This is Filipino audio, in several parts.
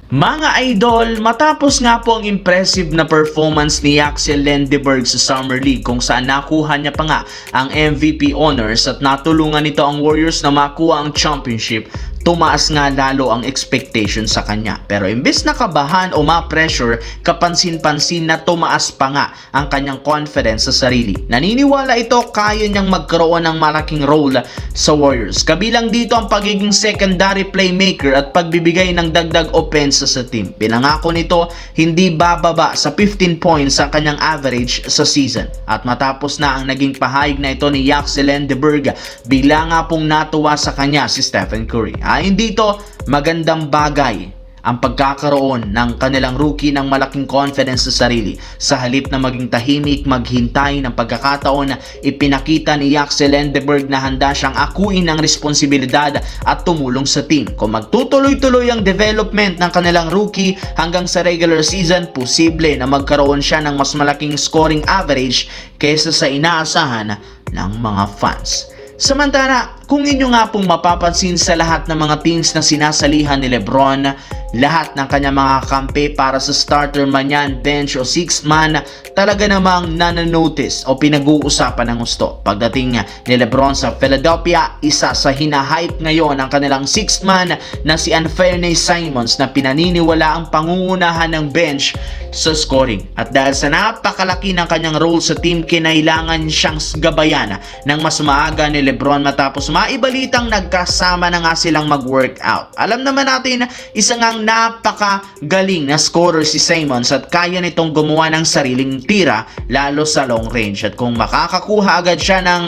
Mga idol, matapos nga po ang impressive na performance ni Axel Lendeberg sa Summer League kung saan nakuha niya pa nga ang MVP honors at natulungan nito ang Warriors na makuha ang championship, tumaas nga lalo ang expectation sa kanya. Pero imbes na kabahan o ma-pressure, kapansin-pansin na tumaas pa nga ang kanyang confidence sa sarili. Naniniwala ito kaya niyang magkaroon ng malaking role sa Warriors. Kabilang dito ang pagiging secondary playmaker at pagbibigay ng dagdag offense sa team. Pinangako nito hindi bababa sa 15 points ang kanyang average sa season. At matapos na ang naging pahayag na ito ni Axel Lendeberg, bigla nga pong natuwa sa kanya si Stephen Curry. Ayon dito, magandang bagay ang pagkakaroon ng kanilang rookie ng malaking confidence sa sarili. Sa halip na maging tahimik, maghintay ng pagkakataon na ipinakita ni Axel Lendeberg na handa siyang akuin ang responsibilidad at tumulong sa team. Kung magtutuloy-tuloy ang development ng kanilang rookie hanggang sa regular season, posible na magkaroon siya ng mas malaking scoring average kaysa sa inaasahan ng mga fans. Samantala, kung inyo nga pong mapapansin sa lahat ng mga teams na sinasalihan ni Lebron, lahat ng kanyang mga kampe para sa starter man yan, bench o sixth man, talaga namang nananotice o pinag-uusapan ng gusto. Pagdating ni Lebron sa Philadelphia, isa sa hinahype ngayon ang kanilang sixth man na si Anfernee Simons na pinaniniwala ang pangungunahan ng bench sa scoring. At dahil sa napakalaki ng kanyang role sa team, kinailangan siyang gabayan ng mas maaga ni Lebron matapos maibalitang nagkasama na nga silang mag-workout. Alam naman natin, isa ngang napakagaling na scorer si Simons at kaya nitong gumawa ng sariling tira lalo sa long range. At kung makakakuha agad siya ng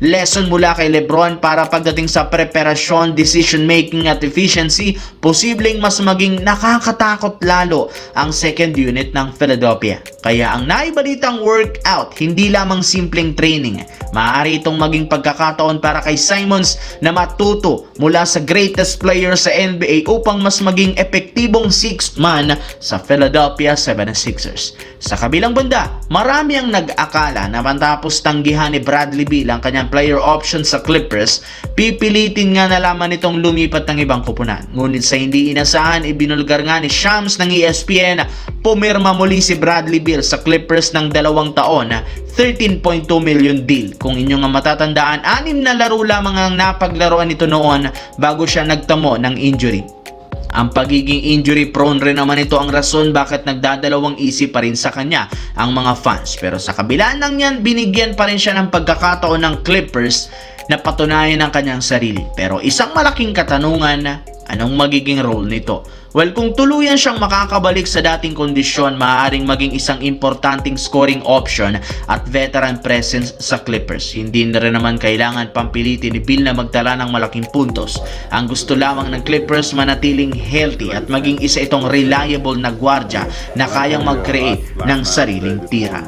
lesson mula kay Lebron para pagdating sa preparasyon, decision making at efficiency, posibleng mas maging nakakatakot lalo ang second unit ng Philadelphia. Kaya ang naibalitang workout, hindi lamang simpleng training. Maaari itong maging pagkakataon para kay Simons na matuto mula sa greatest player sa NBA upang mas maging epektibong sixth man sa Philadelphia 76ers. Sa kabilang banda, marami ang nag-akala na matapos tanggihan ni Bradley Beal ang kanyang player option sa Clippers, pipilitin nga na lamang itong lumipat ng ibang koponan. Ngunit sa hindi inasahan, ibinulgar nga ni Shams ng ESPN, pumirma muli si Bradley Beal sa Clippers ng 2 taon, 13.2 million deal. Kung inyo nga matatandaan, 6 na laro lamang ang napaglaruan nito noon bago siya nagtamo ng injury. Ang pagiging injury prone rin naman ito ang rason bakit nagdadalawang isip pa rin sa kanya ang mga fans. Pero sa kabila ng yan, binigyan pa rin siya ng pagkakataon ng Clippers na patunayan ang kanyang sarili. Pero isang malaking katanungan, anong magiging role nito? Well, kung tuluyan siyang makakabalik sa dating kondisyon, maaaring maging isang importanteng scoring option at veteran presence sa Clippers. Hindi na rin naman kailangan pampilitin ni Bill na magtala ng malaking puntos. Ang gusto lamang ng Clippers manatiling healthy at maging isa itong reliable na gwardya na kayang mag-create ng sariling tira.